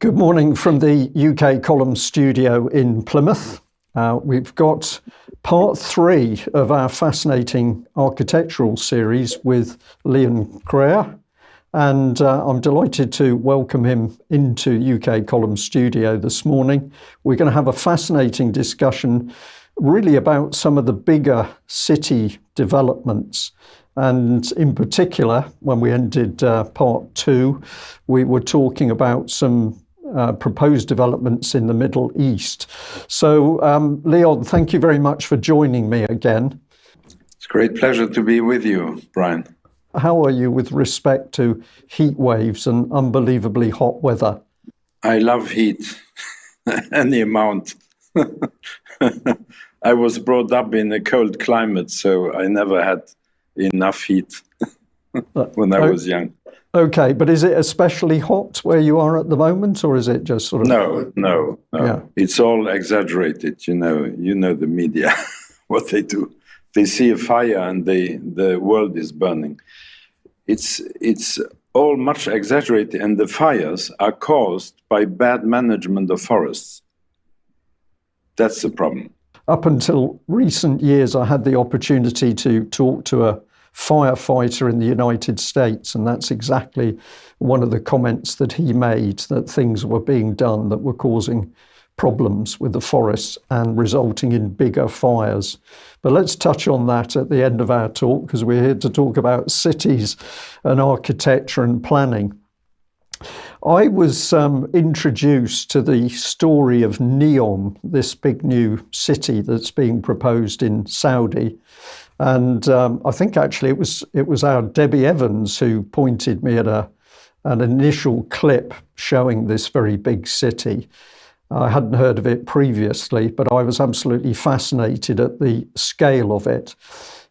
Good morning from the UK Column studio in Plymouth. We've got part 3 of our fascinating architectural series with Léon Krier, and I'm delighted to welcome him into UK Column studio this morning. We're going to have a fascinating discussion really about some of the bigger city developments. And in particular, when we ended part 2, we were talking about some proposed developments in the Middle East. So, Léon, thank you very much for joining me again. It's a great pleasure to be with you, Brian. How are you with respect to heat waves and unbelievably hot weather? I love heat, any amount. I was brought up in a cold climate, so I never had enough heat when I was young. Okay, but is it especially hot where you are at the moment, or is it just sort of... No. Yeah. It's all exaggerated, you know the media, what they do. They see a fire and the world is burning. It's all much exaggerated, and the fires are caused by bad management of forests. That's the problem. Up until recent years, I had the opportunity to talk to a firefighter in the United States, and that's exactly one of the comments that he made, that things were being done that were causing problems with the forests and resulting in bigger fires. But let's touch on that at the end of our talk, because we're here to talk about cities and architecture and planning. I was introduced to the story of Neom, this big new city that's being proposed in Saudi. And I think actually it was our Debbie Evans who pointed me at an initial clip showing this very big city. I hadn't heard of it previously, but I was absolutely fascinated at the scale of it.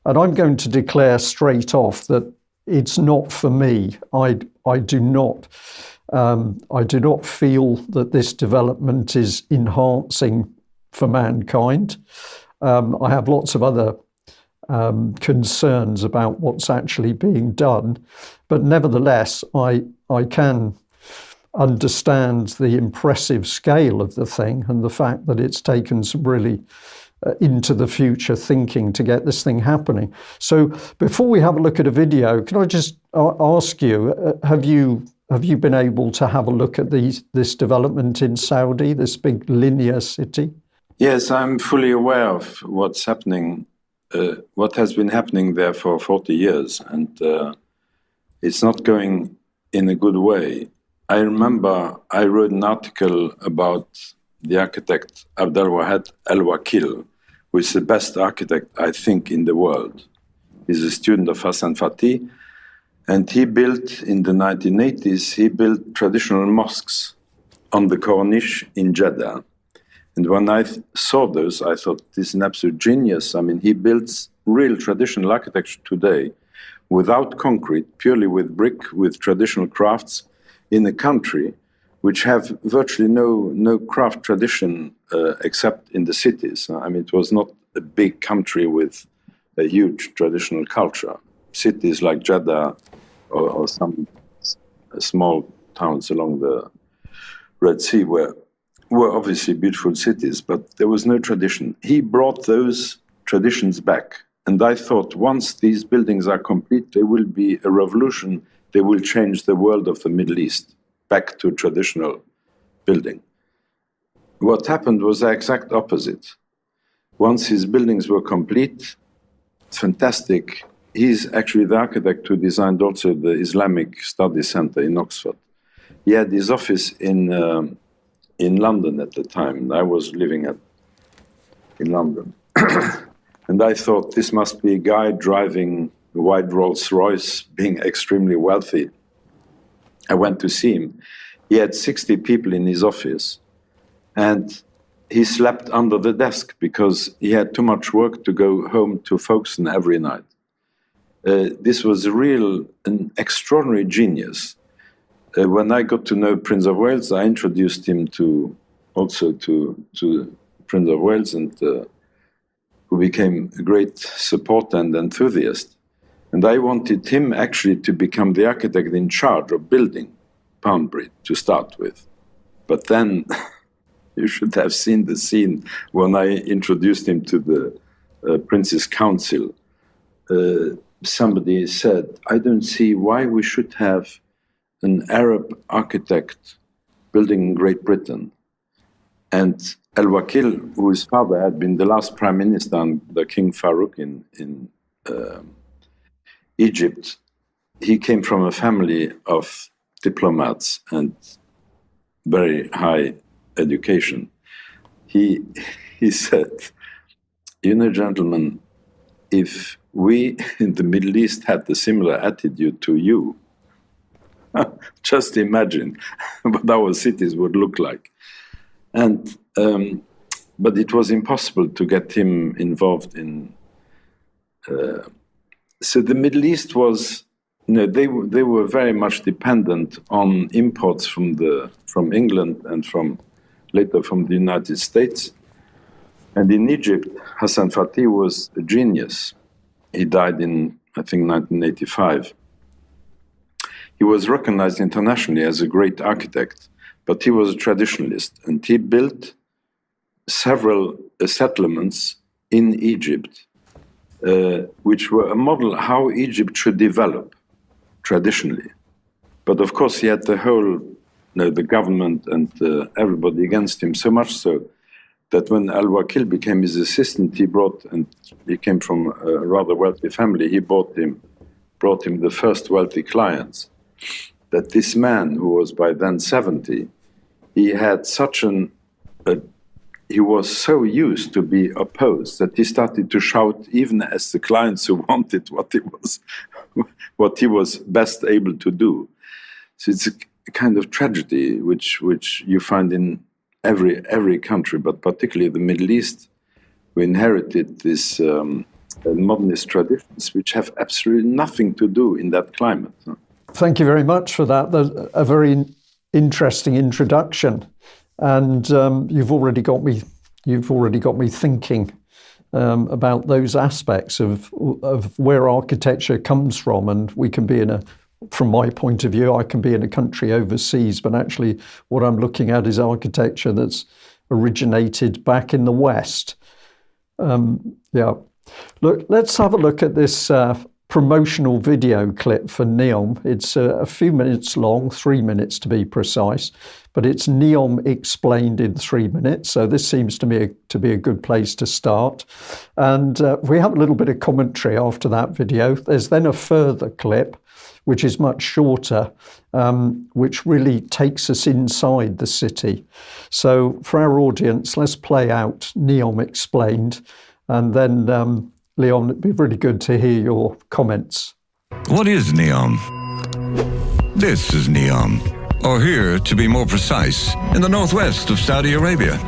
And I'm going to declare straight off that it's not for me. I do not feel that this development is enhancing for mankind. I have lots of other concerns about what's actually being done, but nevertheless, I can understand the impressive scale of the thing and the fact that it's taken some really into the future thinking to get this thing happening. So before we have a look at a video, can I just ask you, have you been able to have a look at this development in Saudi, this big linear city? Yes, I'm fully aware of what's happening, what has been happening there for 40 years, and it's not going in a good way. I remember I wrote an article about the architect Abdelwahid Al-Wakil, who is the best architect, I think, in the world. He's a student of Hassan Fatih, and he built, in the 1980s, he built traditional mosques on the Corniche in Jeddah. And when I saw those, I thought, this is an absolute genius. I mean, he builds real traditional architecture today without concrete, purely with brick, with traditional crafts, in a country which have virtually no craft tradition except in the cities. I mean, it was not a big country with a huge traditional culture. Cities like Jeddah or some small towns along the Red Sea were obviously beautiful cities, but there was no tradition. He brought those traditions back. And I thought once these buildings are complete, there will be a revolution. They will change the world of the Middle East back to traditional building. What happened was the exact opposite. Once his buildings were complete, fantastic. He's actually the architect who designed also the Islamic Study Center in Oxford. He had his office in London at the time. I was living in London. And I thought, this must be a guy driving a white Rolls Royce, being extremely wealthy. I went to see him. He had 60 people in his office, and he slept under the desk because he had too much work to go home to Folkestone every night. This was an extraordinary genius. When I got to know Prince of Wales, I introduced him to Prince of Wales, and who became a great supporter and enthusiast. And I wanted him actually to become the architect in charge of building Poundbridge to start with. But then you should have seen the scene when I introduced him to the Prince's Council. Somebody said, I don't see why we should have an Arab architect building in Great Britain. And Al-Wakil, whose father had been the last prime minister under King Farouk in Egypt, he came from a family of diplomats and very high education. He said, you know, gentlemen, if we in the Middle East had the similar attitude to you, just imagine what our cities would look like. And but it was impossible to get him involved in. So the Middle East was, you know, they were very much dependent on imports from England and later from the United States. And in Egypt, Hassan Fatih was a genius. He died in, I think, 1985. He was recognized internationally as a great architect, but he was a traditionalist, and he built several settlements in Egypt, which were a model how Egypt should develop traditionally. But of course, he had the whole, the government and everybody against him, so much so that when Al-Wakil became his assistant, he came from a rather wealthy family, he brought him the first wealthy clients, that this man, who was by then 70, he had he was so used to be opposed that he started to shout even as the clients who wanted what he was best able to do. So it's a kind of tragedy which you find in every country, but particularly the Middle East, who inherited this modernist traditions which have absolutely nothing to do in that climate. Thank you very much for that. That's a very interesting introduction, and you've already got me thinking about those aspects of where architecture comes from, and we can be from my point of view, I can be in a country overseas, but actually what I'm looking at is architecture that's originated back in the West. Look, let's have a look at this promotional video clip for Neom. It's a few minutes long, 3 minutes to be precise, but it's Neom explained in 3 minutes. So this seems to me to be a good place to start. And we have a little bit of commentary after that video. There's then a further clip, which is much shorter, which really takes us inside the city. So for our audience, let's play out Neom explained, and then Léon, it'd be really good to hear your comments. What is Neom? This is Neom, or here, to be more precise, in the northwest of Saudi Arabia.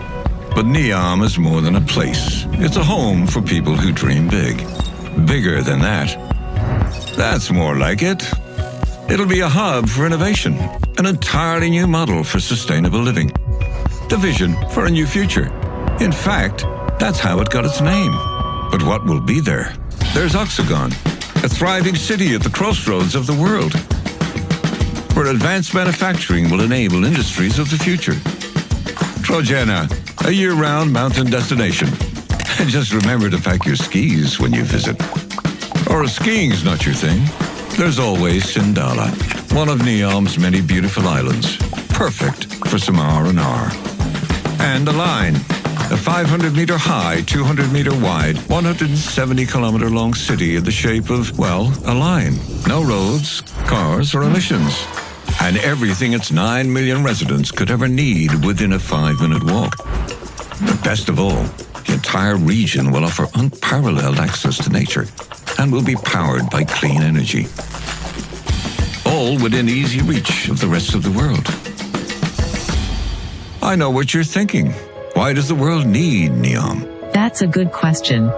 But Neom is more than a place. It's a home for people who dream big. Bigger than that. That's more like it. It'll be a hub for innovation, an entirely new model for sustainable living. The vision for a new future. In fact, that's how it got its name. But what will be there? There's Oxagon, a thriving city at the crossroads of the world, where advanced manufacturing will enable industries of the future. Trojena, a year-round mountain destination. And just remember to pack your skis when you visit. Or if skiing's not your thing, there's always Sindala, one of Neom's many beautiful islands, perfect for some R&R. And Align, a 500-meter high, 200-meter wide, 170-kilometer long city in the shape of, well, a line. No roads, cars, or emissions. And everything its 9 million residents could ever need within a 5-minute walk. But best of all, the entire region will offer unparalleled access to nature and will be powered by clean energy. All within easy reach of the rest of the world. I know what you're thinking. Why does the world need Neom? That's a good question.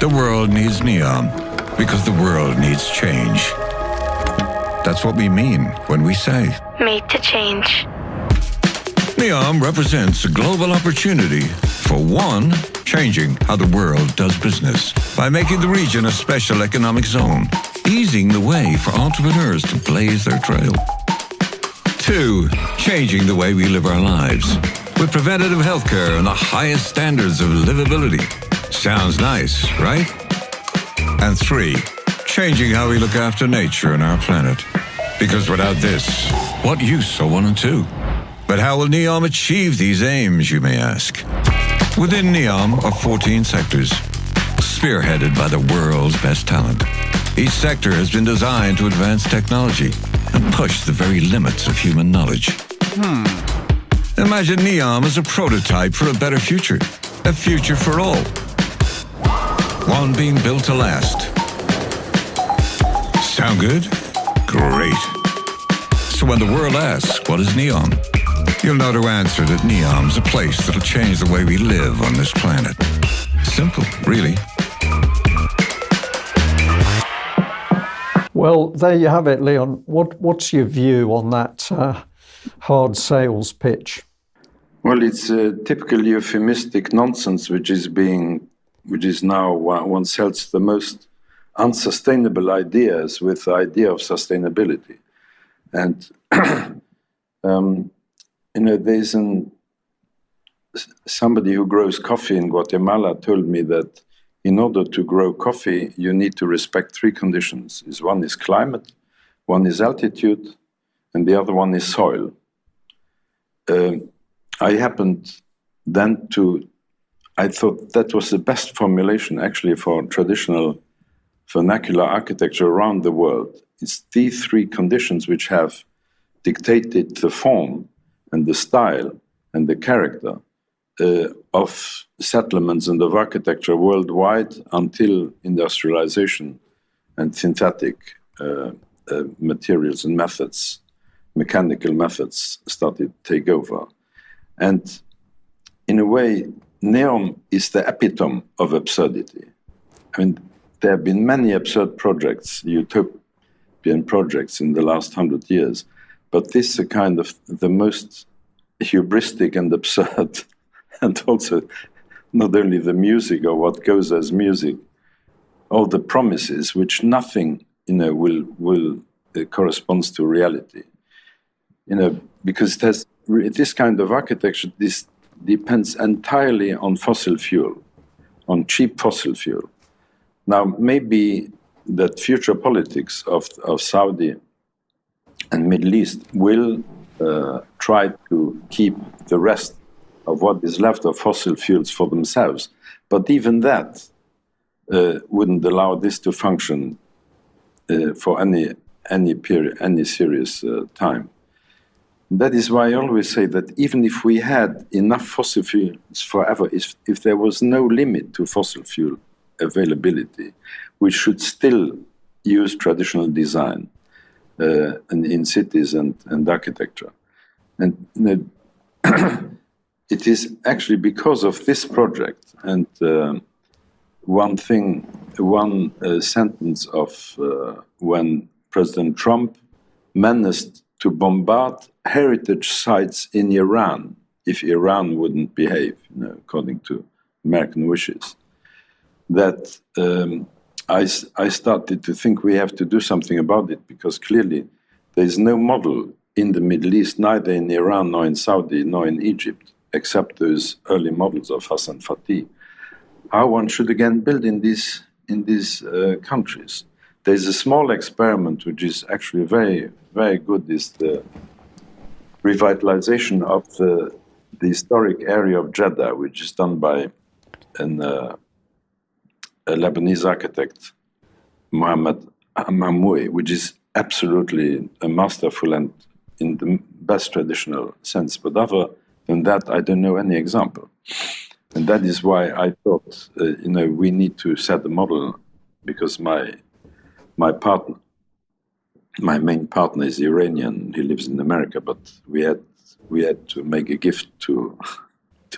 The world needs Neom because the world needs change. That's what we mean when we say Made to change. Neom represents a global opportunity for one, changing how the world does business by making the region a special economic zone, easing the way for entrepreneurs to blaze their trail. 2, changing the way we live our lives with preventative healthcare and the highest standards of livability. Sounds nice, right? And 3, changing how we look after nature and our planet. Because without this, what use are 1 and 2? But how will Neom achieve these aims, you may ask? Within Neom are 14 sectors, spearheaded by the world's best talent. Each sector has been designed to advance technology and push the very limits of human knowledge. Imagine Neom as a prototype for a better future, a future for all. One being built to last. Sound good? Great. So when the world asks, what is Neom? You'll know to answer that Neom's a place that'll change the way we live on this planet. Simple, really. Well, there you have it, Leon. What's your view on that hard sales pitch? Well, it's a typical euphemistic nonsense, which is now one sells the most unsustainable ideas with the idea of sustainability. And, there's somebody who grows coffee in Guatemala told me that in order to grow coffee, you need to respect 3 conditions. One is climate, one is altitude, and the other one is soil. I happened then I thought that was the best formulation actually for traditional vernacular architecture around the world. It's these 3 conditions which have dictated the form and the style and the character of settlements and of architecture worldwide until industrialization and synthetic materials and methods, mechanical methods started to take over. And in a way, Neom is the epitome of absurdity. I mean, there have been many absurd projects, utopian projects in the last 100 years, but this is a kind of the most hubristic and absurd, and also not only the music or what goes as music, all the promises which nothing, will corresponds to reality. Because it has this kind of architecture. This depends entirely on fossil fuel, on cheap fossil fuel. Now, maybe that future politics of Saudi and Middle East will try to keep the rest of what is left of fossil fuels for themselves. But even that wouldn't allow this to function for any period, any serious time. That is why I always say that even if we had enough fossil fuels forever, if there was no limit to fossil fuel availability, we should still use traditional design in cities and architecture. And it is actually because of this project and one sentence of when President Trump menaced to bombard heritage sites in Iran if Iran wouldn't behave, according to American wishes, that I started to think we have to do something about it, because clearly there is no model in the Middle East, neither in Iran nor in Saudi nor in Egypt, except those early models of Hassan Fatih, how one should again build in these countries. There's a small experiment which is actually very, very good, is the revitalization of the historic area of Jeddah, which is done by a Lebanese architect, Mohammed Mamoui, which is absolutely masterful and in the best traditional sense. But other than that, I don't know any example. And that is why I thought, we need to set a model, because my main partner is Iranian. He lives in America, but we had to make a gift to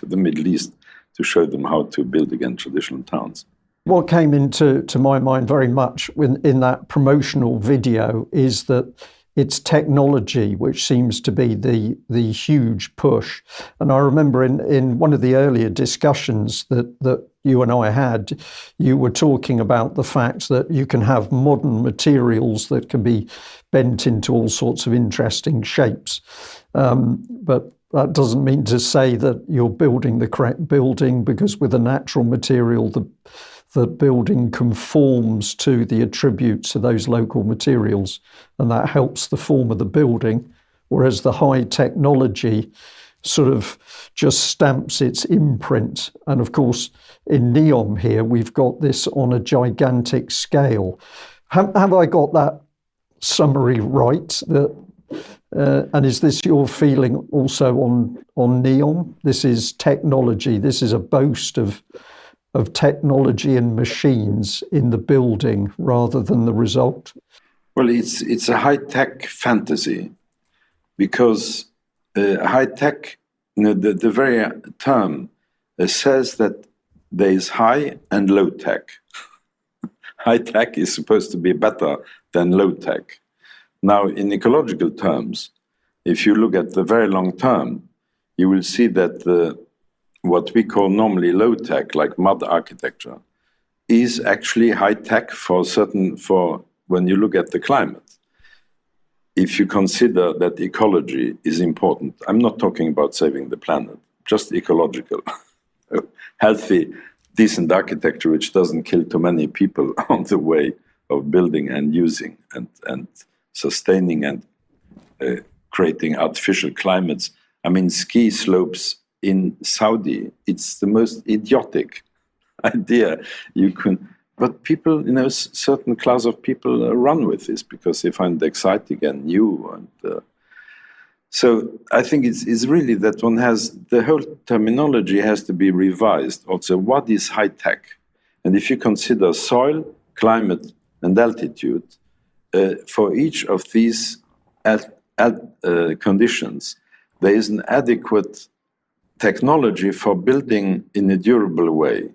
the Middle East to show them how to build again traditional towns. What came into my mind very much in that promotional video is that it's technology which seems to be the huge push. And I remember in one of the earlier discussions that you and I had, you were talking about the fact that you can have modern materials that can be bent into all sorts of interesting shapes. But that doesn't mean to say that you're building the correct building, because with a natural material, the building conforms to the attributes of those local materials, and that helps the form of the building, whereas the high technology sort of just stamps its imprint. And of course, in Neom here, we've got this on a gigantic scale. Have I got that summary right? And is this your feeling also on Neom? This is technology. This is a boast of technology and machines in the building rather than the result? Well, it's a high-tech fantasy, because high-tech, the very term says that there is high and low-tech. High-tech is supposed to be better than low-tech. Now, in ecological terms, if you look at the very long term, you will see that what we call normally low-tech, like mud architecture, is actually high-tech for when you look at the climate. If you consider that ecology is important, I'm not talking about saving the planet, just ecological, healthy, decent architecture which doesn't kill too many people on the way of building and using and sustaining and creating artificial climates. I mean, ski slopes in Saudi, it's the most idiotic idea you can. But people, certain class of people run with this because they find it exciting and new. And so I think it's really that the whole terminology has to be revised. Also, what is high tech? And if you consider soil, climate, and altitude, for each of these conditions, there is an adequate technology for building in a durable way.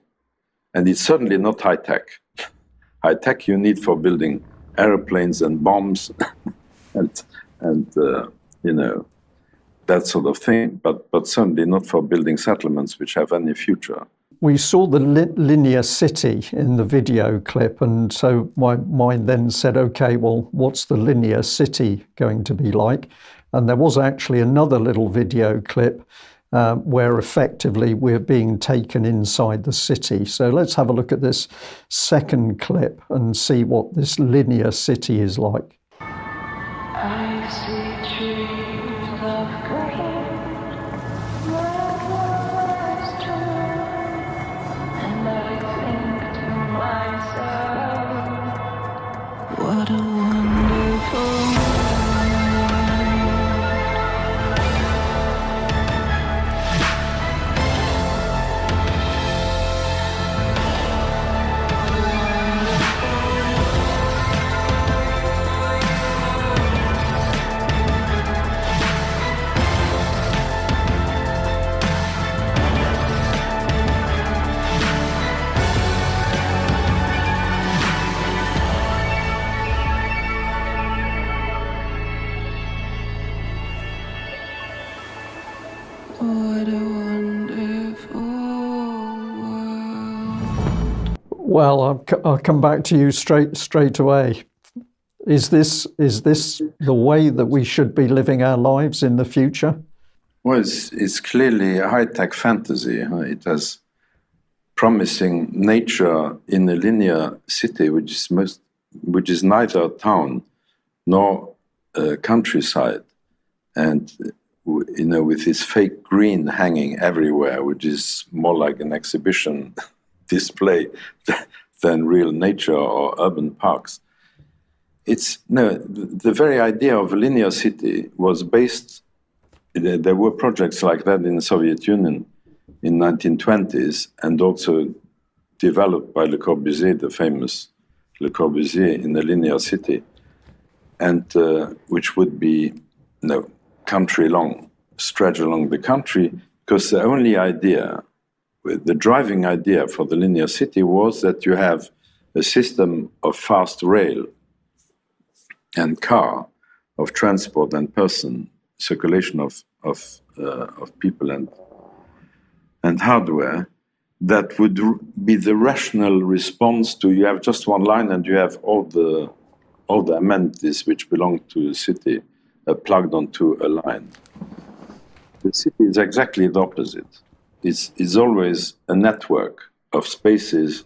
And it's certainly not high-tech. High-tech you need for building airplanes and bombs and that sort of thing, but certainly not for building settlements which have any future. We saw the linear city in the video clip, and so my mind then said, okay, well, what's the linear city going to be like? And there was actually another little video clip where effectively we're being taken inside the city. So let's have a look at this second clip and see what this linear city is like. I see trees of green, and I think to myself, what a wonderful world. What a wonderful world. Well, I'll come back to you straight away. Is this the way that we should be living our lives in the future? Well, it's clearly a high-tech fantasy. It has promising nature in a linear city, which is neither a town nor a countryside, and with this fake green hanging everywhere, which is more like an exhibition display than real nature or urban parks. The very idea of a linear city was based. There were projects like that in the Soviet Union in 1920s, and also developed by Le Corbusier, the famous Le Corbusier, in a linear city, and which would be country long, stretch along the country, because the only idea, the driving idea for the linear city was that you have a system of fast rail and car of transport and person circulation of people and hardware, that would be the rational response to, you have just one line and you have all the amenities which belong to the city plugged onto a line. The city is exactly the opposite. It's always a network of spaces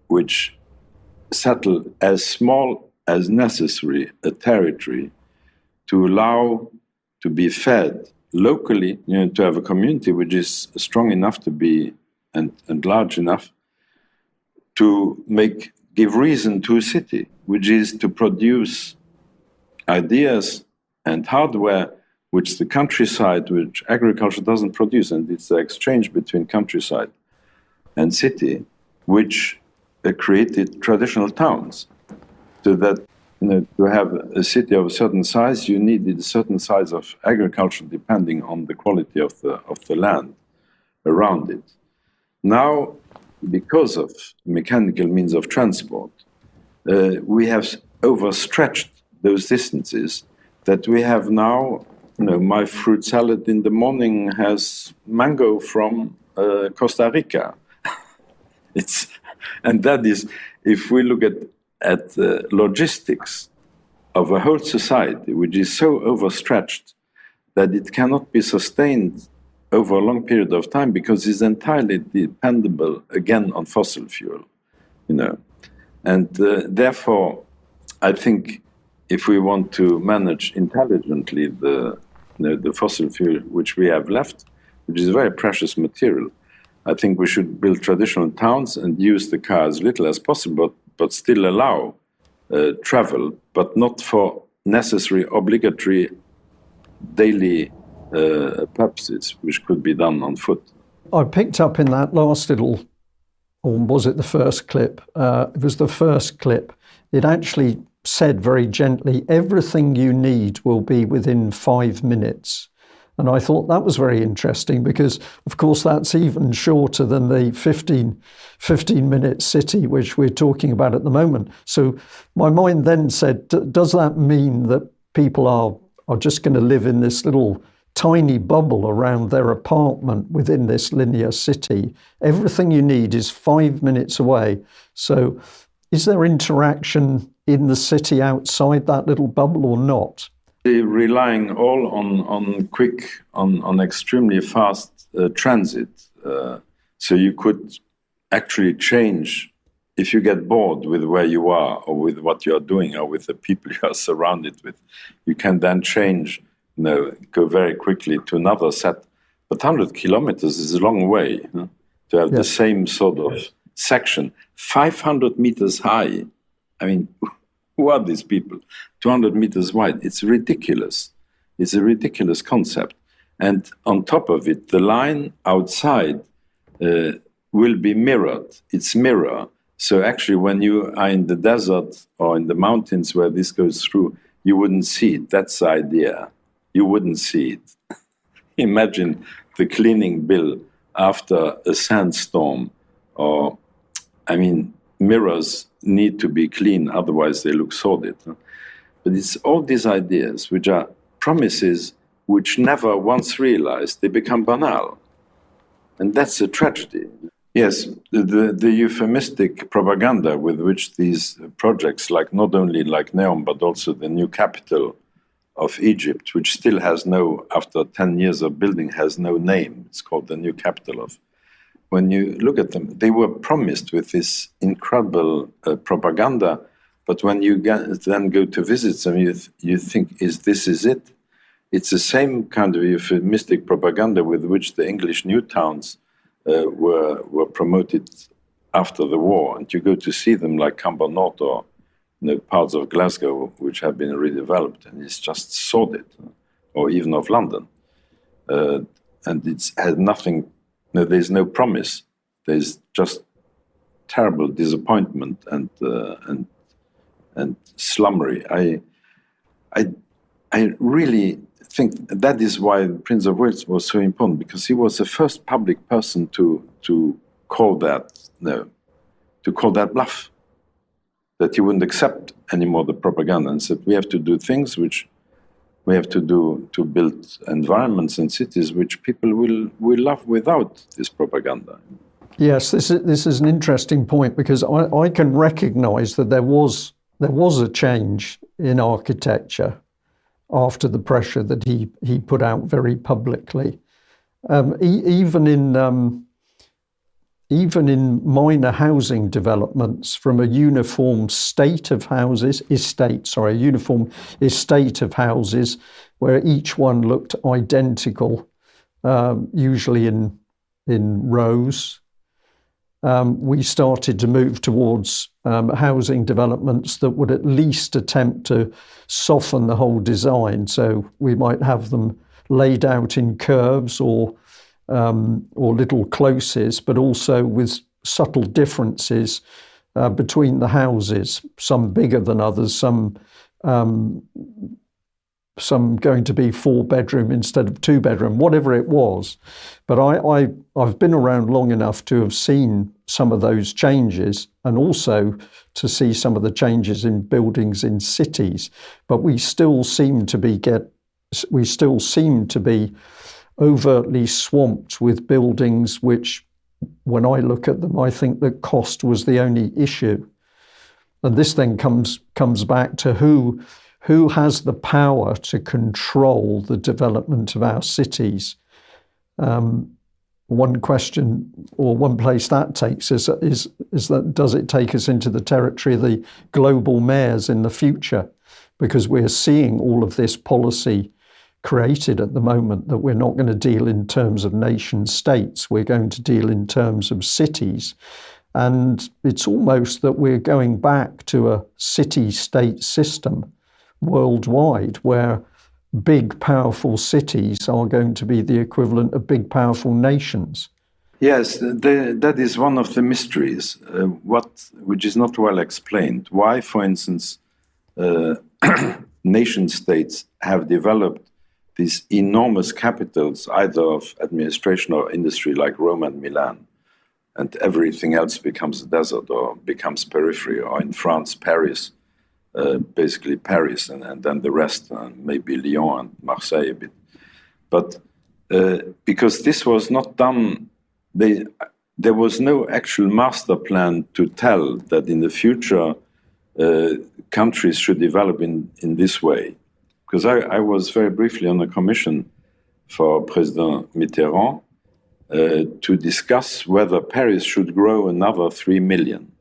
which settle as small as necessary a territory to allow to be fed locally, to have a community which is strong enough to be and large enough to give reason to a city, which is to produce ideas and hardware which the countryside, which agriculture doesn't produce, and it's the exchange between countryside and city, which created traditional towns. So that to have a city of a certain size, you needed a certain size of agriculture depending on the quality of the land around it. Now, because of mechanical means of transport, we have overstretched those distances that we have now. My fruit salad in the morning has mango from Costa Rica. And that is, if we look at the logistics of a whole society, which is so overstretched that it cannot be sustained over a long period of time because it's entirely dependable, again, on fossil fuel, And therefore, I think if we want to manage intelligently the fossil fuel which we have left, which is a very precious material, I think we should build traditional towns and use the car as little as possible, but still allow travel, but not for necessary, obligatory daily purposes, which could be done on foot. I picked up in that last little, or was it the first clip? It was the first clip. It actually said very gently, everything you need will be within 5 minutes. And I thought that was very interesting because, of course, that's even shorter than the 15-minute city which we're talking about at the moment. So my mind then said, does that mean that people are just going to live in this little tiny bubble around their apartment within this linear city? Everything you need is 5 minutes away. So is there interaction in the city outside that little bubble or not? Relying all on extremely fast transit. So you could actually change, if you get bored with where you are or with what you are doing or with the people you are surrounded with, you can then change, go very quickly to another set. But 100 kilometers is a long way to have the same sort of section, 500 meters high. I mean, who are these people? 200 meters wide. It's ridiculous. It's a ridiculous concept. And on top of it, the line outside will be mirrored. It's mirror. So actually, when you are in the desert or in the mountains where this goes through, you wouldn't see it. That's the idea. You wouldn't see it. Imagine the cleaning bill after a sandstorm mirrors need to be clean, otherwise they look sordid. But it's all these ideas which are promises which never once realized, they become banal. And that's a tragedy. Yes, the euphemistic propaganda with which these projects, like not only like Neom, but also the new capital of Egypt, which still has after 10 years of building, has no name. It's called the new capital of. When you look at them, they were promised with this incredible propaganda, but when you then go to visit them, you think, is it? It's the same kind of euphemistic propaganda with which the English new towns were promoted after the war. And you go to see them like Camber North or parts of Glasgow, which have been redeveloped, and it's just sordid, or even of London. And it's had nothing. There's no promise. There's just terrible disappointment and slumbery. I really think that is why Prince of Wales was so important, because he was the first public person to call that bluff. that he wouldn't accept anymore the propaganda, and said we have to do things which we have to do to build environments and cities which people will love without this propaganda. Yes, this is an interesting point, because I can recognise that there was a change in architecture after the pressure that he put out very publicly. Even in minor housing developments, from a uniform estate of houses, where each one looked identical, usually in rows. We started to move towards housing developments that would at least attempt to soften the whole design. So we might have them laid out in curves or little closes, but also with subtle differences between the houses, some bigger than others, some going to be 4-bedroom instead of 2-bedroom, whatever it was. But I've been around long enough to have seen some of those changes, and also to see some of the changes in buildings in cities. But we still seem to be overtly swamped with buildings which, when I look at them, I think that cost was the only issue. And this then comes back to who has the power to control the development of our cities. One question, or one place that takes us, is that does it take us into the territory of the global mayors in the future? Because we're seeing all of this policy created at the moment that we're not going to deal in terms of nation states, we're going to deal in terms of cities. And it's almost that we're going back to a city-state system worldwide, where big, powerful cities are going to be the equivalent of big, powerful nations. Yes, that is one of the mysteries, which is not well explained. Why, for instance, nation states have developed these enormous capitals, either of administration or industry, like Rome and Milan, and everything else becomes a desert or becomes periphery, or in France, Paris, basically Paris, and then the rest, maybe Lyon and Marseille a bit. But because this was not done, there was no actual master plan to tell that in the future countries should develop in this way. Because I was very briefly on a commission for President Mitterrand to discuss whether Paris should grow another 3 million.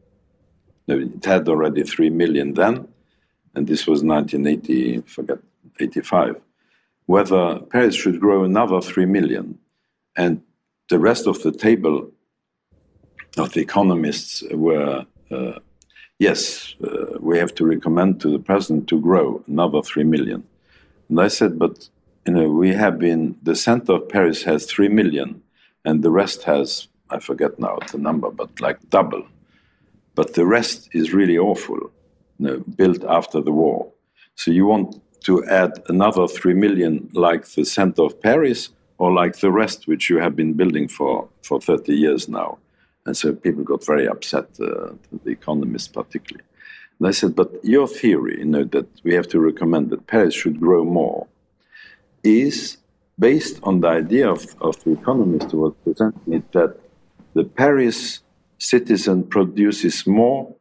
It had already 3 million then, and this was 1985, whether Paris should grow another 3 million. And the rest of the table of the economists were, yes, we have to recommend to the president to grow another 3 million. And I said, but we have been, the center of Paris has 3 million, and the rest has, I forget now the number, but like double. But the rest is really awful, built after the war. So you want to add another 3 million like the center of Paris, or like the rest which you have been building for 30 years now? And so people got very upset, the economists particularly. And I said, but your theory, that we have to recommend that Paris should grow more, is based on the idea of the economist who was presenting it, that the Paris citizen produces more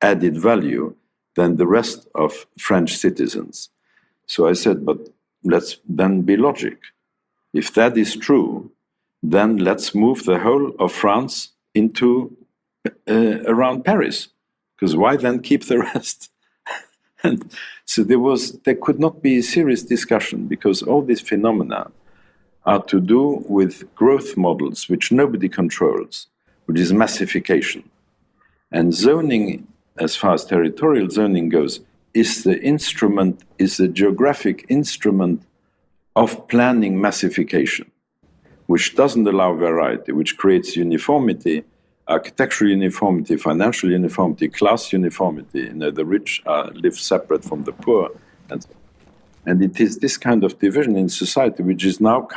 added value than the rest of French citizens. So I said, but let's then be logic. If that is true, then let's move the whole of France into around Paris. Because why then keep the rest? And so there could not be a serious discussion, because all these phenomena are to do with growth models which nobody controls, which is massification. And zoning, as far as territorial zoning goes, is the geographic instrument of planning massification, which doesn't allow variety, which creates uniformity, architectural uniformity, financial uniformity, class uniformity. The rich live separate from the poor. And it is this kind of division in society which is now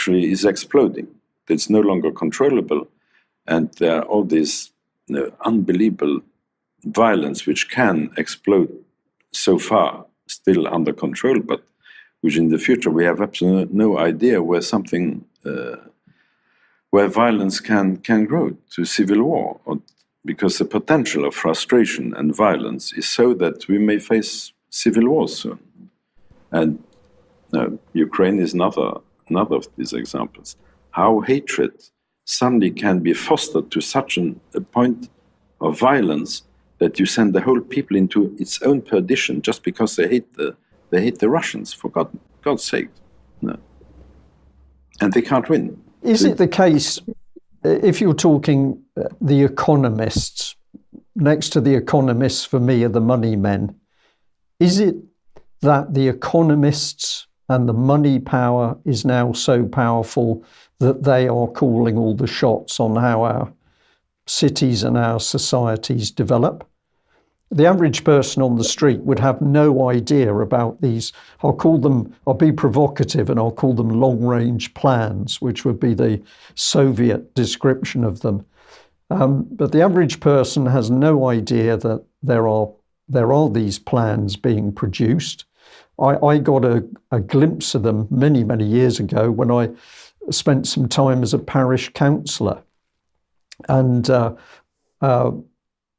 is exploding. It's no longer controllable. And there are all these unbelievable violence which can explode so far, still under control, but which in the future we have absolutely no idea where something, where violence can grow to civil war, because the potential of frustration and violence is so that we may face civil wars soon. And Ukraine is another of these examples. How hatred suddenly can be fostered to such a point of violence that you send the whole people into its own perdition just because they hate the Russians, for God's sake. No. And they can't win. Is it the case, if you're talking the economists, next to the economists for me are the money men, is it that the economists and the money power is now so powerful that they are calling all the shots on how our cities and our societies develop? The average person on the street would have no idea about these, I'll be provocative and I'll call them long-range plans, which would be the Soviet description of them. But the average person has no idea that there are these plans being produced. I got a glimpse of them many, many years ago when I spent some time as a parish councillor. And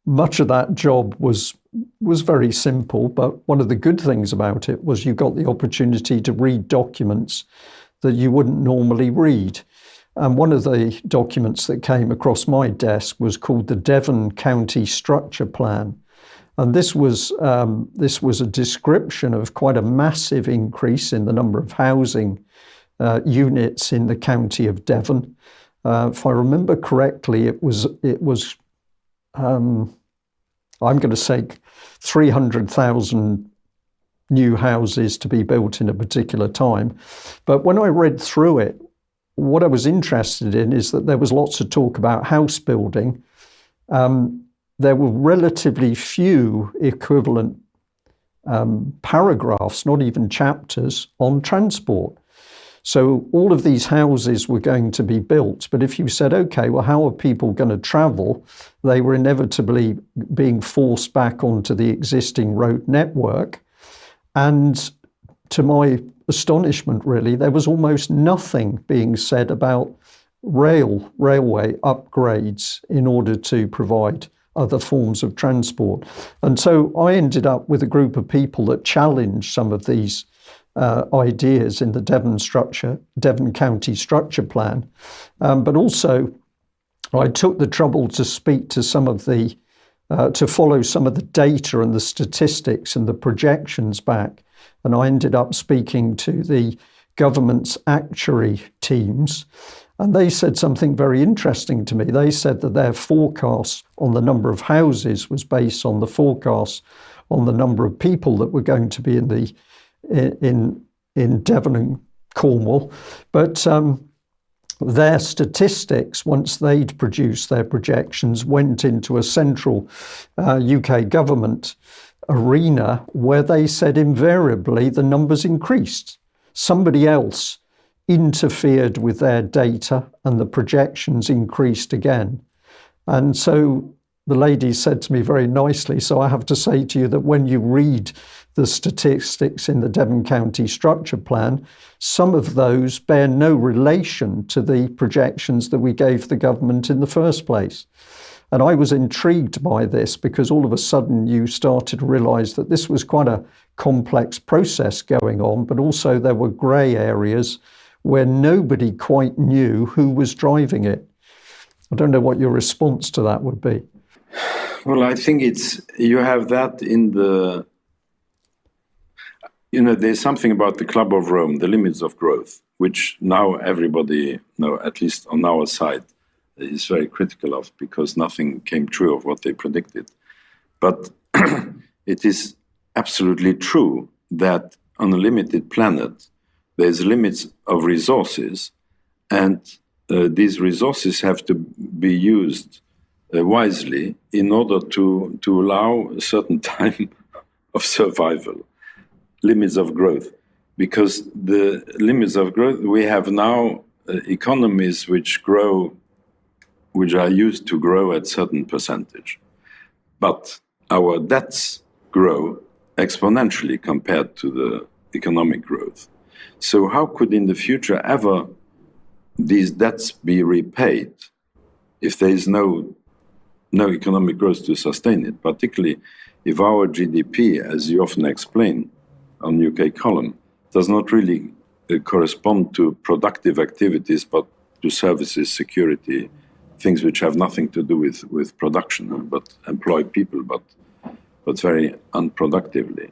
much of that job was very simple, but one of the good things about it was you got the opportunity to read documents that you wouldn't normally read. And one of the documents that came across my desk was called the Devon County Structure Plan. And this was a description of quite a massive increase in the number of housing units in the county of Devon. If I remember correctly, it was I'm going to say 300,000 new houses to be built in a particular time. But when I read through it, what I was interested in is that there was lots of talk about house building. There were relatively few equivalent paragraphs, not even chapters, on transport. So all of these houses were going to be built. But if you said, okay, well, how are people going to travel? They were inevitably being forced back onto the existing road network. And to my astonishment, really, there was almost nothing being said about railway upgrades in order to provide other forms of transport. And so I ended up with a group of people that challenged some of these ideas in the Devon County Structure Plan. But also I took the trouble to speak to some of the, to follow some of the data and the statistics and the projections back. And I ended up speaking to the government's actuary teams. And they said something very interesting to me. They said that their forecast on the number of houses was based on the forecast on the number of people that were going to be in Devon and Cornwall. But their statistics, once they'd produced their projections, went into a central UK government arena where they said invariably the numbers increased. Somebody else interfered with their data and the projections increased again. And so the lady said to me very nicely, so I have to say to you that when you read the statistics in the Devon County Structure Plan, some of those bear no relation to the projections that we gave the government in the first place. And I was intrigued by this because all of a sudden you started to realise that this was quite a complex process going on, but also there were grey areas where nobody quite knew who was driving it. I don't know what your response to that would be. Well, I think you have that in the, there's something about the Club of Rome, the limits of growth, which now everybody, at least on our side, is very critical of because nothing came true of what they predicted. But it is absolutely true that on a limited planet, there's limits of resources, and these resources have to be used wisely in order to allow a certain time of survival, limits of growth. Because the limits of growth, we have now economies which are used to grow at certain percentage. But our debts grow exponentially compared to the economic growth. So how could in the future ever these debts be repaid if there is no economic growth to sustain it, particularly if our GDP, as you often explain on UK column, does not really correspond to productive activities, but to services, security, things which have nothing to do with production, but employ people, but very unproductively.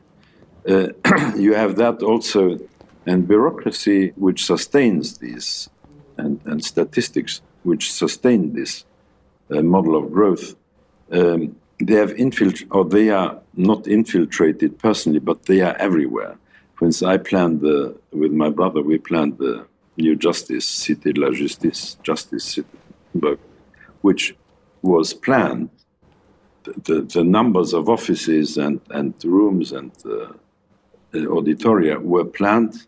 You have that also, and bureaucracy which sustains these, and statistics which sustain this model of growth. They have they are not infiltrated personally, but they are everywhere. For instance, I planned with my brother, we planned the new Cité de la Justice, which was planned. The numbers of offices and rooms and auditoria were planned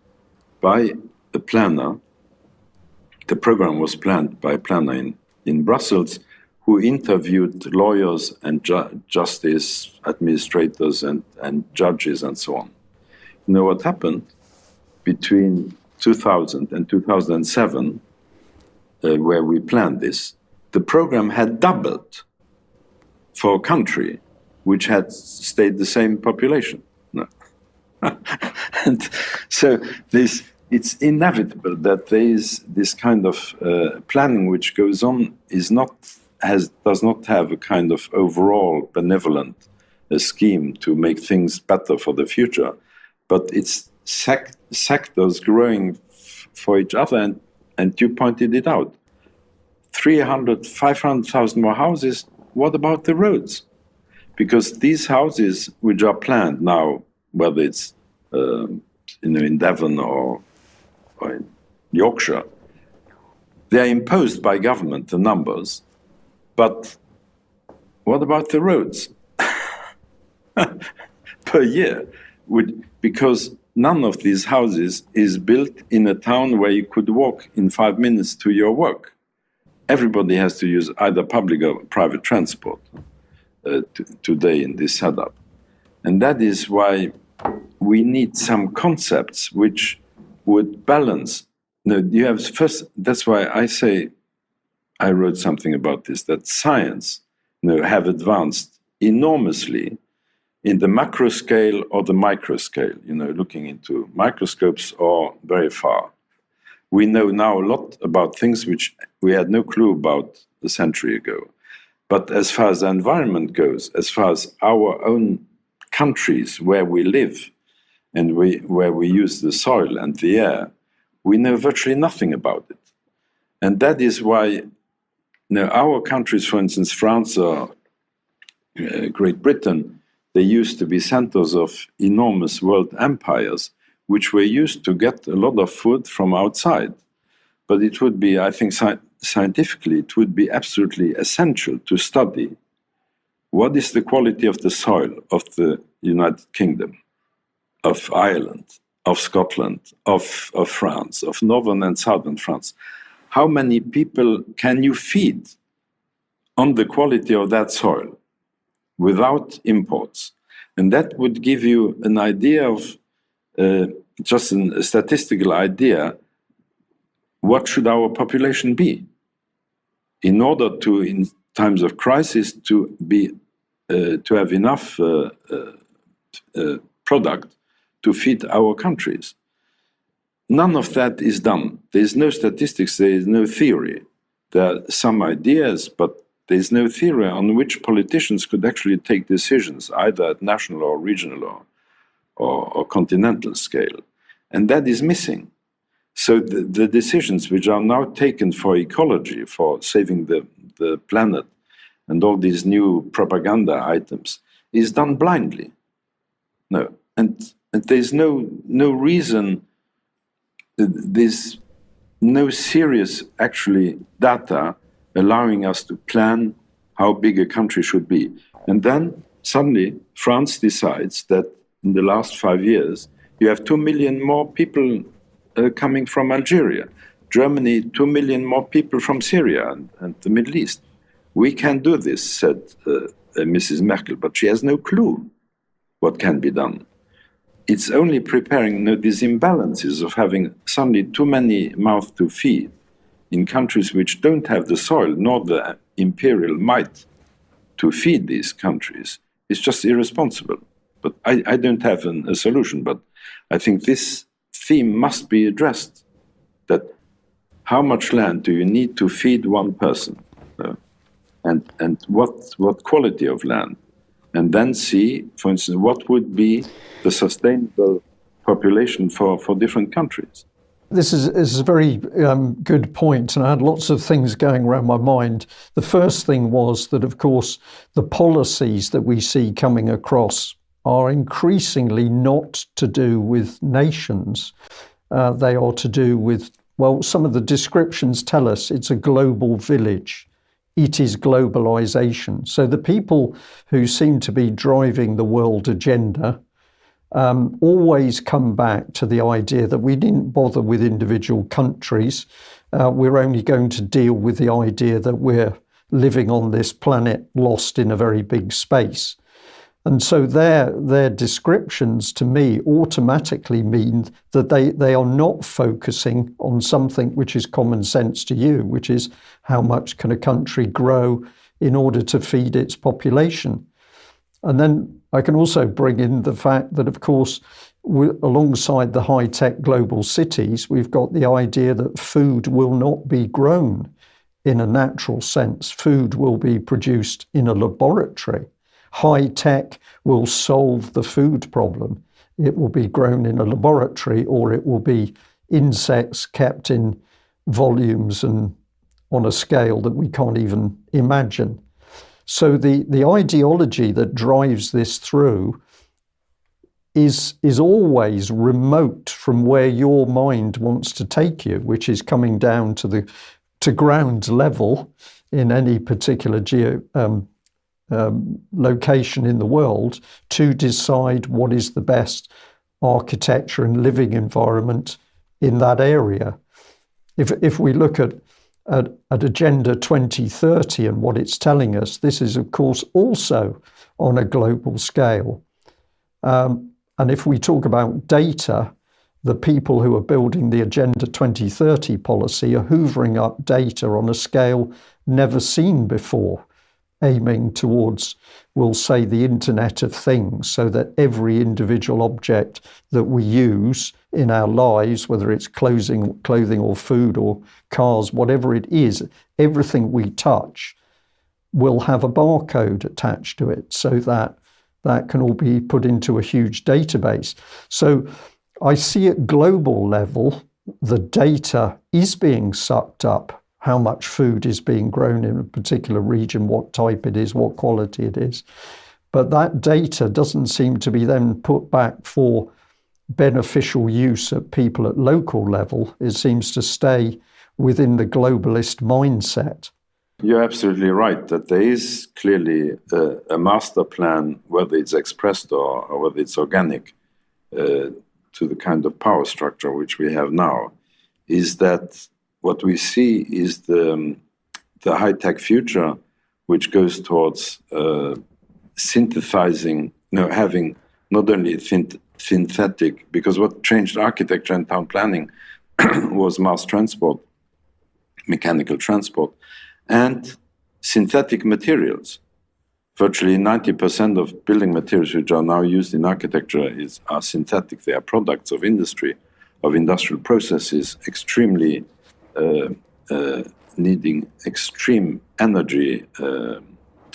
by a planner. The program was planned by a planner in Brussels, who interviewed lawyers and justice administrators and judges and so on. You know what happened? Between 2000 and 2007, where we planned this, the program had doubled for a country which had stayed the same population. No. And so it's inevitable that there is this kind of planning which goes on does not have a kind of overall benevolent scheme to make things better for the future, but it's sectors growing for each other, and you pointed it out. 300, 500,000 more houses, what about the roads? Because these houses which are planned now, whether it's in Devon or in Yorkshire, they are imposed by government, the numbers, but what about the roads per year? Because none of these houses is built in a town where you could walk in 5 minutes to your work. Everybody has to use either public or private transport today in this setup. And that is why we need some concepts which would balance. You have first, that's why I say, I wrote something about this, that science have advanced enormously in the macro scale or the micro scale, looking into microscopes or very far. We know now a lot about things which we had no clue about a century ago. But as far as the environment goes, as far as our own countries where we live and where we use the soil and the air, we know virtually nothing about it. And that is why our countries, for instance, France or Great Britain, they used to be centers of enormous world empires, which were used to get a lot of food from outside. But it would be, I think, scientifically, it would be absolutely essential to study what is the quality of the soil of the United Kingdom, of Ireland, of Scotland, of France, of northern and southern France. How many people can you feed on the quality of that soil without imports? And that would give you an idea of, just a statistical idea, what should our population be in order to, in times of crisis, to have enough product to feed our countries. None of that is done. There is no statistics, there is no theory. There are some ideas, but there is no theory on which politicians could actually take decisions, either at national or regional or continental scale. And that is missing. So the decisions which are now taken for ecology, for saving the planet, and all these new propaganda items, is done blindly. No. And there's no reason, there's no serious, actually, data allowing us to plan how big a country should be. And then suddenly France decides that in the last 5 years, you have 2 million more people coming from Algeria. Germany, 2 million more people from Syria and the Middle East. We can do this, said Mrs. Merkel, but she has no clue what can be done. It's only preparing these imbalances of having suddenly too many mouths to feed in countries which don't have the soil nor the imperial might to feed these countries. It's just irresponsible. But I don't have a solution, but I think this theme must be addressed, that how much land do you need to feed one person? And what quality of land? And then see, for instance, what would be the sustainable population for different countries. This is a very good point, and I had lots of things going around my mind. The first thing was that, of course, the policies that we see coming across are increasingly not to do with nations. They are to do with, well, some of the descriptions tell us it's a global village. It is globalization. So the people who seem to be driving the world agenda always come back to the idea that we didn't bother with individual countries. We're only going to deal with the idea that we're living on this planet lost in a very big space. And so their descriptions to me automatically mean that they are not focusing on something which is common sense to you, which is how much can a country grow in order to feed its population. And then I can also bring in the fact that, of course, alongside the high-tech global cities, we've got the idea that food will not be grown in a natural sense. Food will be produced in a laboratory. High tech will solve the food problem. It will be grown in a laboratory, or it will be insects kept in volumes and on a scale that we can't even imagine. So the ideology that drives this through is always remote from where your mind wants to take you, which is coming down to ground level in any particular location in the world to decide what is the best architecture and living environment in that area. If we look at Agenda 2030 and what it's telling us, this is of course also on a global scale. And if we talk about data, the people who are building the Agenda 2030 policy are hoovering up data on a scale never seen before, aiming towards, we'll say, the Internet of Things, so that every individual object that we use in our lives, whether it's clothing or food or cars, whatever it is, everything we touch will have a barcode attached to it, so that can all be put into a huge database. So I see at global level, the data is being sucked up. How much food is being grown in a particular region, what type it is, what quality it is. But that data doesn't seem to be then put back for beneficial use at people at local level. It seems to stay within the globalist mindset. You're absolutely right that there is clearly a master plan, whether it's expressed or whether it's organic, to the kind of power structure which we have now, is that what we see is the high-tech future, which goes towards synthesizing, having not only synthetic, because what changed architecture and town planning was mass transport, mechanical transport, and synthetic materials. Virtually 90% of building materials which are now used in architecture are synthetic. They are products of industry, of industrial processes, extremely needing extreme energy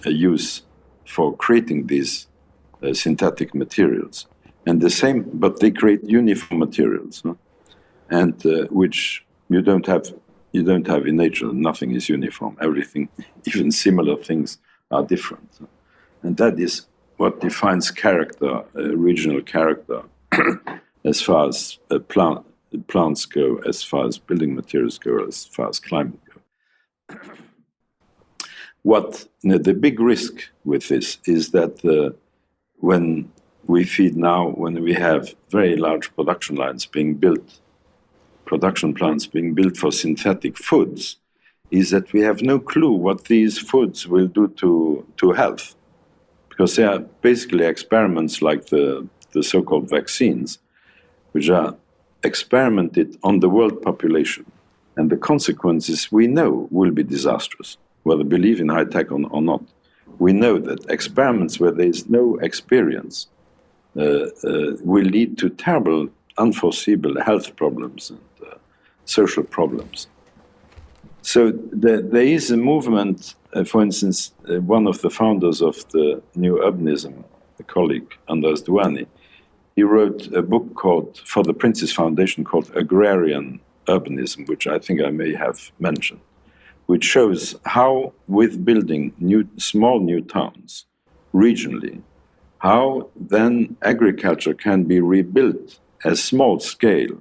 use for creating these synthetic materials. And the same, but they create uniform materials, and which you don't have in nature. Nothing is uniform. Everything, even similar things, are different. And that is what defines character, regional character, as far as plants go, as far as building materials go, as far as climate go. The big risk with this is that when we have very large production lines being built, production plants being built for synthetic foods, is that we have no clue what these foods will do to health. because they are basically experiments like the so-called vaccines, which are experimented on the world population. And the consequences we know will be disastrous, whether believe in high tech or not. We know that experiments where there is no experience will lead to terrible, unforeseeable health problems and social problems. So there is a movement, for instance, one of the founders of the New Urbanism, a colleague, Anders Douani, he wrote a book for the Prince's Foundation called Agrarian Urbanism, which I think I may have mentioned, which shows how, with building small new towns regionally, how then agriculture can be rebuilt as small-scale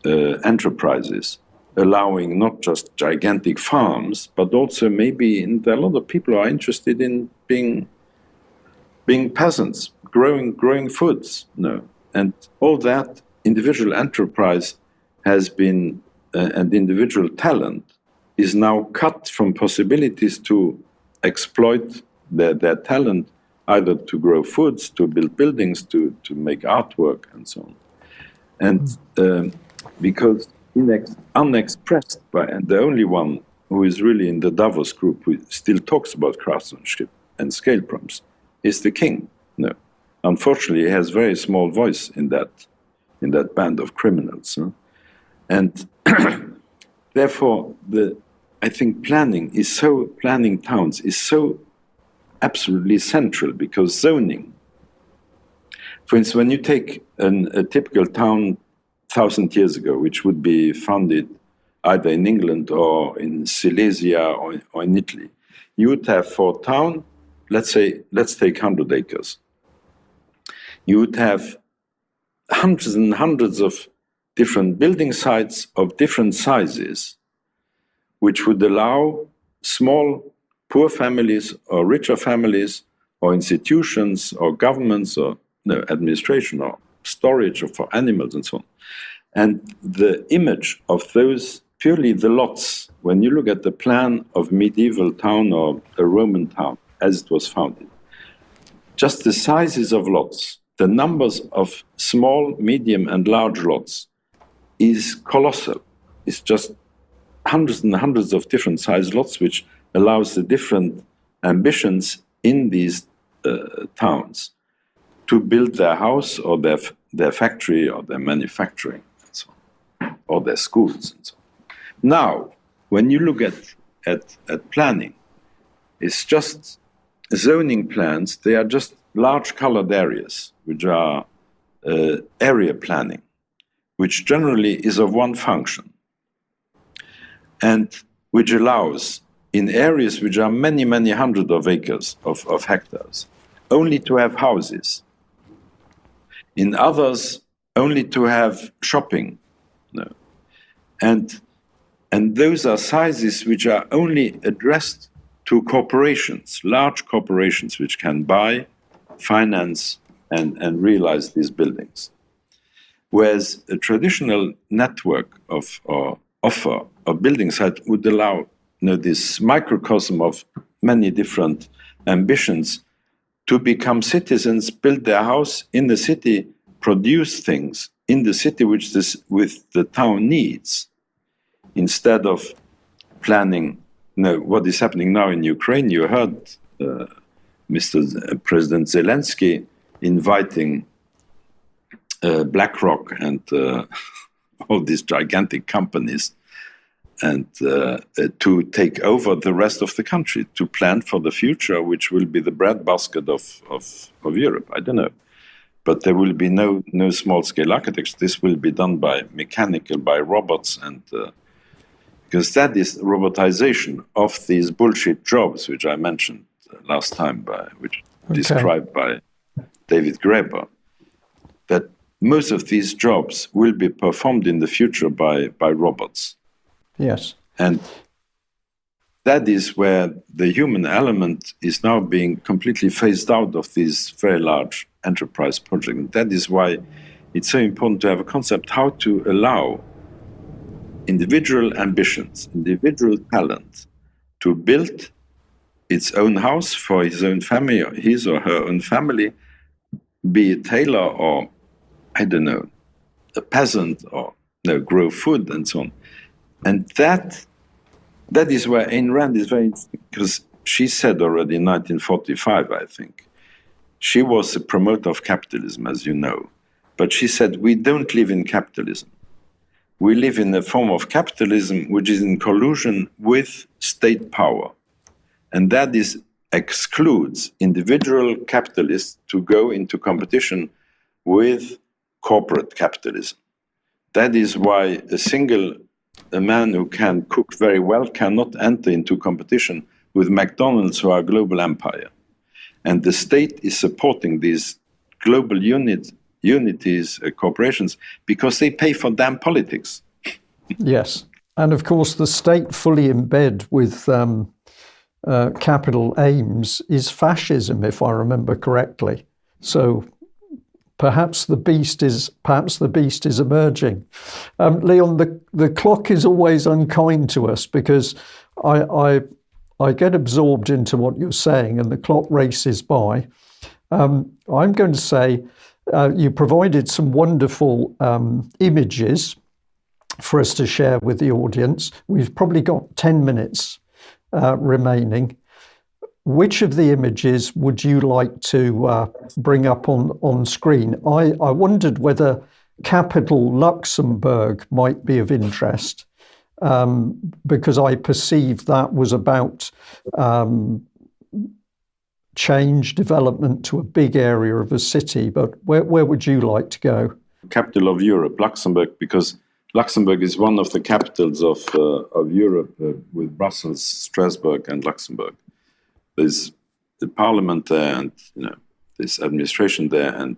enterprises, allowing not just gigantic farms, but also maybe a lot of people are interested in being peasants, growing foods. No, and all that individual enterprise has been, and individual talent is now cut from possibilities to exploit their talent, either to grow foods, to build buildings, to make artwork, and so on. And because unexpressed by, and the only one who is really in the Davos group who still talks about craftsmanship and scale prompts is the king. No, unfortunately, he has very small voice in that band of criminals. Huh? And therefore, I think planning towns is so absolutely central, because zoning, for instance, when you take a typical town 1,000 years ago, which would be founded either in England or in Silesia or in Italy, you would have for a town, let's take 100 acres. You would have hundreds and hundreds of different building sites of different sizes, which would allow small, poor families or richer families or institutions or governments or administration or storage or for animals and so on. And the image of those, purely the lots, when you look at the plan of medieval town or a Roman town as it was founded, just the sizes of lots, the numbers of small, medium and large lots is colossal. It's just hundreds and hundreds of different size lots, which allows the different ambitions in these towns to build their house or their factory or their manufacturing and so on, or their schools and so on. Now, when you look at planning, it's just zoning plans. They are just large colored areas, which are area planning, which generally is of one function, and which allows in areas which are many, many hundreds of acres of hectares, only to have houses. In others, only to have shopping. No. And those are sizes which are only addressed to corporations, large corporations, which can buy, finance, and realize these buildings. Whereas a traditional network or offer of building site would allow this microcosm of many different ambitions to become citizens, build their house in the city, produce things in the city which the town needs, instead of planning. What is happening now in Ukraine? You heard Mr. President Zelensky inviting BlackRock and all these gigantic companies and to take over the rest of the country, to plan for the future, which will be the breadbasket of Europe. I don't know. But there will be no small-scale architecture. This will be done by robots, and because that is robotization of these bullshit jobs, which I mentioned last time, described by David Graeber, that most of these jobs will be performed in the future by robots. Yes. And that is where the human element is now being completely phased out of these very large enterprise projects. And that is why it's so important to have a concept how to allow individual ambitions, individual talent to build its own house for his own family, or his or her own family, be a tailor or, I don't know, a peasant, or grow food and so on. And that is where Ayn Rand is very interesting, because she said already in 1945, I think, she was a promoter of capitalism, as you know, but she said, we don't live in capitalism. We live in a form of capitalism which is in collusion with state power. And that excludes individual capitalists to go into competition with corporate capitalism. That is why a man who can cook very well cannot enter into competition with McDonald's or a global empire. And the state is supporting these global unities, corporations, because they pay for damn politics. Yes. And of course, the state fully in bed with capital aims is fascism, if I remember correctly. So perhaps the beast is emerging. Leon, the clock is always unkind to us, because I get absorbed into what you're saying and the clock races by. I'm going to say you provided some wonderful images for us to share with the audience. We've probably got 10 minutes remaining. Which of the images would you like to bring up on screen? I wondered whether capital Luxembourg might be of interest, because I perceived that was about change, development to a big area of a city. But where would you like to go? Capital of Europe, Luxembourg, because Luxembourg is one of the capitals of Europe, with Brussels, Strasbourg, and Luxembourg. There's the parliament there, and this administration there, and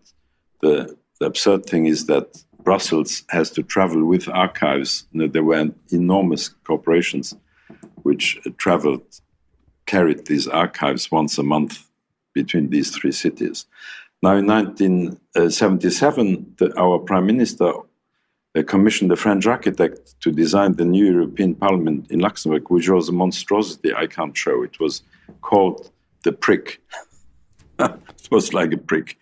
the absurd thing is that Brussels has to travel with archives. There were enormous corporations which carried these archives once a month between these three cities. Now, in 1977, our Prime Minister commissioned a French architect to design the new European Parliament in Luxembourg, which was a monstrosity I can't show. It was called the Prick. It was like a prick,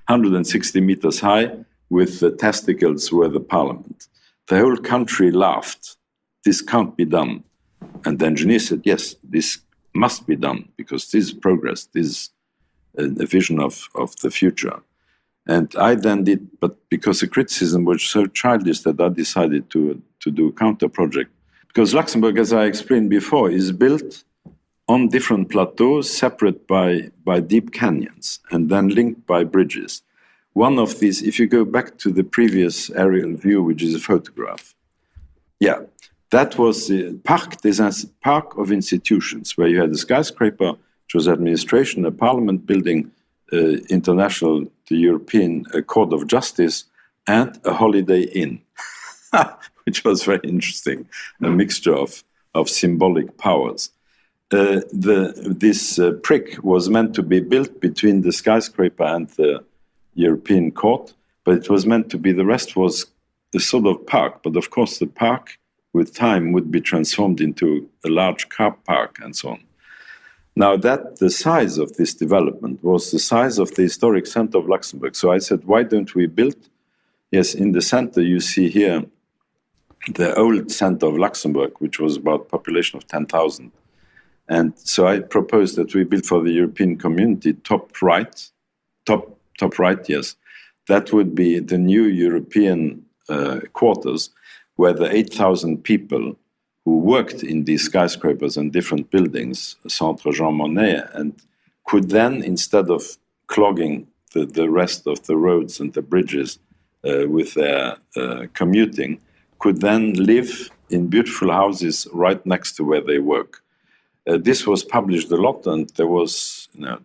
160 meters high, with the testicles were the parliament. The whole country laughed. This can't be done. And the engineer said, yes, this must be done, because this is progress, this is a vision of the future. And I then did, but because the criticism was so childish that I decided to do a counter project. Because Luxembourg, as I explained before, is built on different plateaus, separate by deep canyons, and then linked by bridges. One of these, if you go back to the previous aerial view, which is a photograph, that was the Park of Institutions, where you had a skyscraper, which was administration, a parliament building, international, the European Court of Justice, and a Holiday Inn, which was very interesting, a mixture of symbolic powers. This prick was meant to be built between the skyscraper and the European Court, but it was meant to be, the rest was a sort of park. But of course, the park, with time, would be transformed into a large car park and so on. Now, the size of this development was the size of the historic center of Luxembourg. So I said, why don't we build? Yes, in the center, you see here the old center of Luxembourg, which was about a population of 10,000. And so I proposed that we build for the European community top right, yes. That would be the new European quarters, where the 8,000 people who worked in these skyscrapers and different buildings, Centre Jean Monnet, and could then, instead of clogging the rest of the roads and the bridges with their commuting, could then live in beautiful houses right next to where they work. This was published a lot, and there was a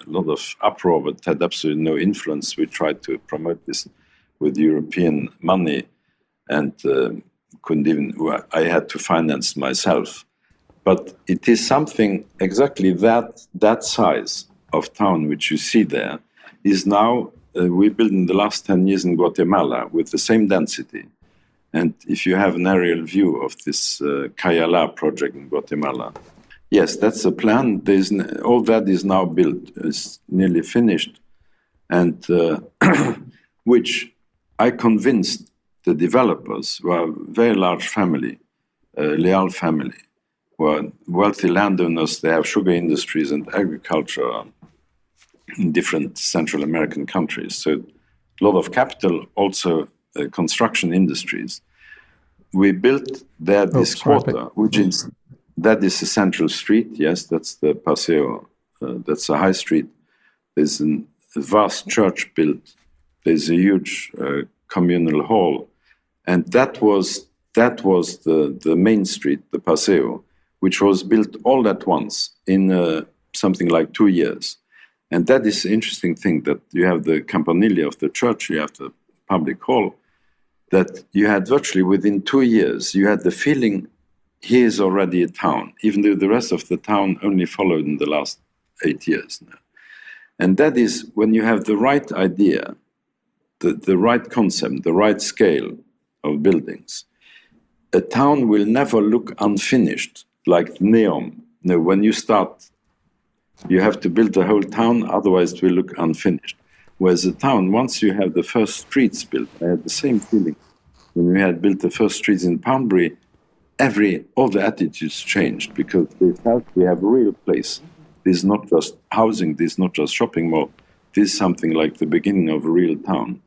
lot of uproar, but had absolutely no influence. We tried to promote this with European money, and I had to finance myself. But it is something exactly that size of town which you see there is now, we built in the last 10 years in Guatemala with the same density. And if you have an aerial view of this Cayala project in Guatemala, Yes, that's the plan. All that is now built, is nearly finished, and which I convinced the developers, who are a very large family, Leal family, who are wealthy landowners. They have sugar industries and agriculture in different Central American countries. So a lot of capital, also construction industries. We built there this quarter, that is the central street. Yes, that's the Paseo. That's a high street. There's a vast church built. There's a huge communal hall, and that was the main street, the Paseo, which was built all at once in something like 2 years. And that is the interesting thing, that you have the campanile of the church, you have the public hall, that you had virtually within 2 years, you had the feeling here is already a town, even though the rest of the town only followed in the last 8 years now. And that is when you have the right idea, the right concept, the right scale of buildings. A town will never look unfinished, like Neom. No, when you start, you have to build the whole town, otherwise it will look unfinished. Whereas a town, once you have the first streets built, I had the same feeling when we had built the first streets in Poundbury. All the attitudes changed, because they felt we have a real place. This is not just housing, this is not just shopping mall, this is something like the beginning of a real town.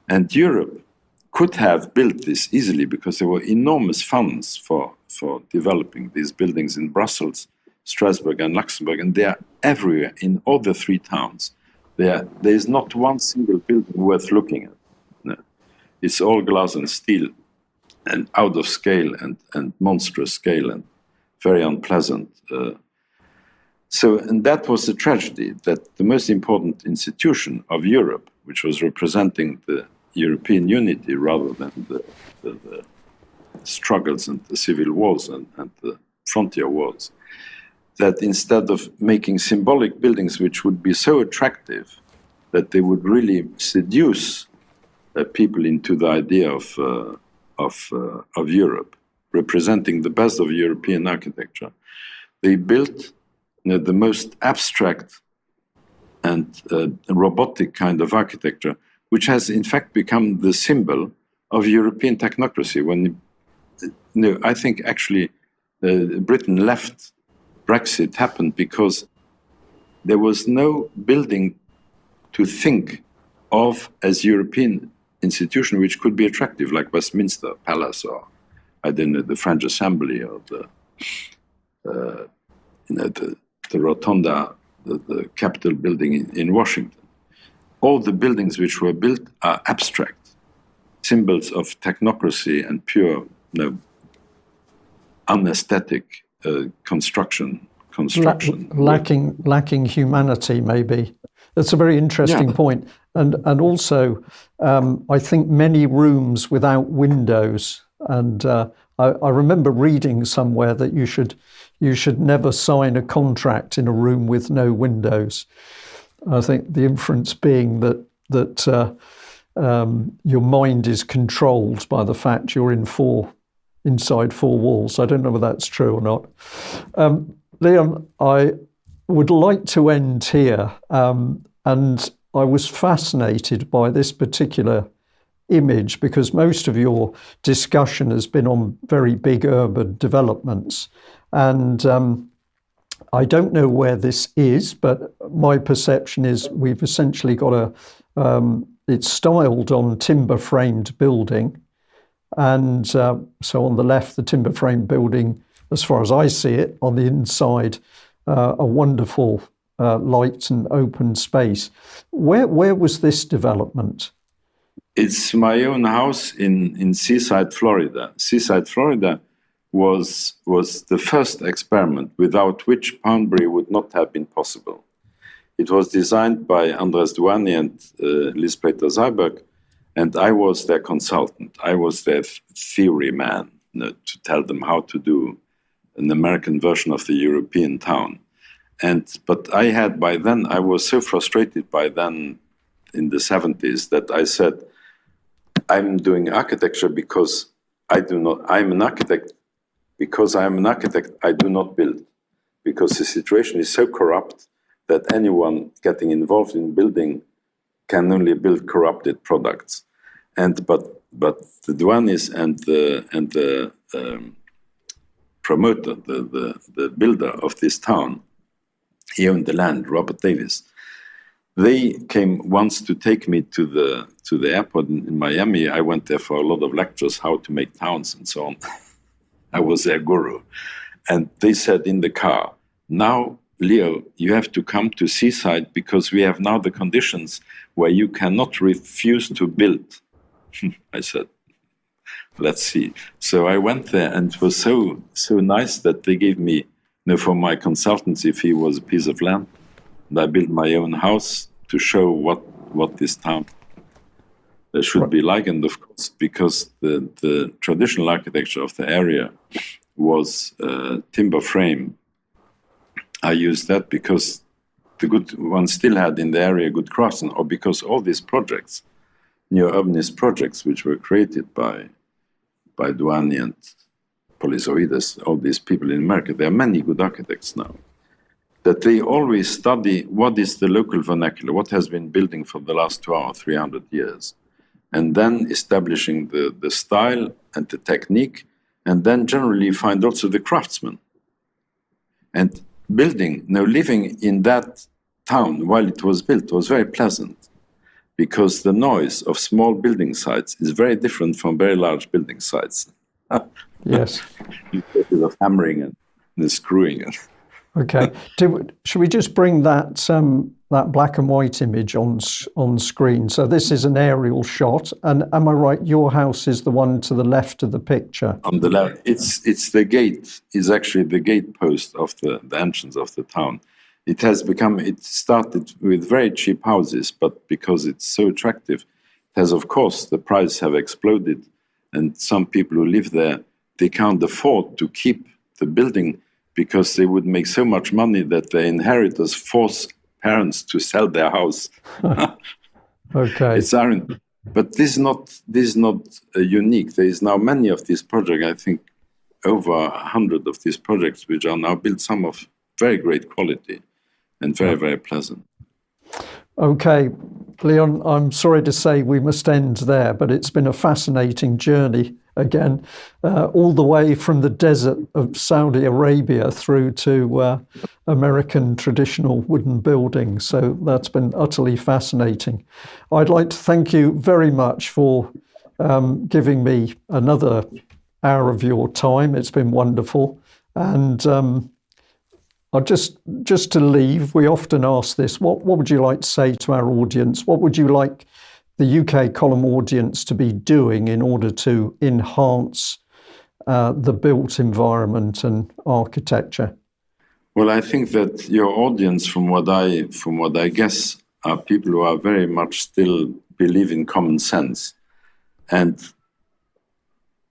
And Europe could have built this easily, because there were enormous funds for developing these buildings in Brussels, Strasbourg and Luxembourg, and they are everywhere in all the three towns. There is not one single building worth looking at. No. It's all glass and steel, and out of scale, and monstrous scale, and very unpleasant. And that was the tragedy, that the most important institution of Europe, which was representing the European unity rather than the struggles and the civil wars and the frontier wars, that instead of making symbolic buildings which would be so attractive that they would really seduce people into the idea of Europe, representing the best of European architecture, they built the most abstract and robotic kind of architecture, which has in fact become the symbol of European technocracy. I think actually Britain left. Brexit happened because there was no building to think of as European institution which could be attractive, like Westminster Palace, or I don't know, the French Assembly, or the Rotunda, the Capitol building in Washington. All the buildings which were built are abstract, symbols of technocracy and pure, unaesthetic construction. Lacking humanity, maybe. That's a very interesting point. And also, I think many rooms without windows. And I remember reading somewhere that you should never sign a contract in a room with no windows. I think the inference being that your mind is controlled by the fact you're inside four walls. I don't know whether that's true or not. Léon, I would like to end here, and I was fascinated by this particular image, because most of your discussion has been on very big urban developments, and I don't know where this is, but my perception is we've essentially got it's styled on timber-framed building, and so on the left, the timber-framed building, as far as I see it, on the inside, a wonderful light and open space. Where was this development? It's my own house in Seaside, Florida. Seaside, Florida was the first experiment without which Poundbury would not have been possible. It was designed by Andres Duani and Liespeter Zyberg, and I was their consultant. I was their theory man, to tell them how to do an American version of the European town. But I was so frustrated by then in the 70s that I said, I'm doing architecture I'm an architect, I do not build. because the situation is so corrupt that anyone getting involved in building can only build corrupted products. But the Duanis and the promoter, the builder of this town, he owned the land, Robert Davis. They came once to take me to the airport in Miami. I went there for a lot of lectures, how to make towns and so on. I was their guru. And they said in the car, now, Leo, you have to come to Seaside because we have now the conditions where you cannot refuse to build. I said, let's see. So I went there, and it was so nice that they gave me, for my consultancy fee was a piece of land. And I built my own house to show what this town should be like. And of course, because the traditional architecture of the area was timber frame, I used that because the good ones still had in the area good craftsmen, or because all these projects, neo-urbanist projects, which were created by Duani and Polizoides, all these people in America, there are many good architects now, that they always study what is the local vernacular, what has been building for the last 200 or 300 years, and then establishing the style and the technique, and then generally find also the craftsmen. And living in that town while it was built was very pleasant, because the noise of small building sites is very different from very large building sites. Yes. Of hammering and the screwing. Okay. Should we just bring that black and white image on screen? So this is an aerial shot, and am I right? Your house is the one to the left of the picture. On the left, it's the gate. Is actually the gate post of the entrance of the town. It started with very cheap houses, but because it's so attractive, it has, of course, the prices have exploded, and some people who live there, they can't afford to keep the building because they would make so much money that their inheritors force parents to sell their house. Okay. It's iron. But this is not unique. There is now many of these projects, I think over 100 of these projects, which are now built, some of very great quality and very, very pleasant. Okay. Leon, I'm sorry to say we must end there, but it's been a fascinating journey again, all the way from the desert of Saudi Arabia through to American traditional wooden buildings. So that's been utterly fascinating. I'd like to thank you very much for giving me another hour of your time. It's been wonderful. And I'll just to leave, we often ask this, what would you like to say to our audience? What would you like the UK column audience to be doing in order to enhance the built environment and architecture? Well, I think that your audience, from what I guess, are people who are very much still believe in common sense. And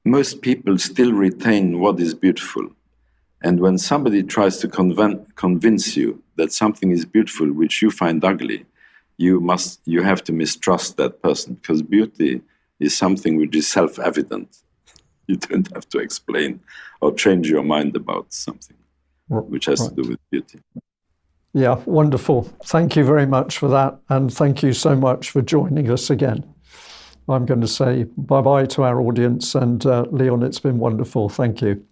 most people still retain what is beautiful. And when somebody tries to convince you that something is beautiful which you find ugly, you have to mistrust that person, because beauty is something which is self-evident. You don't have to explain or change your mind about something which has to do with beauty. Yeah, wonderful. Thank you very much for that. And thank you so much for joining us again. I'm going to say bye-bye to our audience. And Leon, it's been wonderful. Thank you.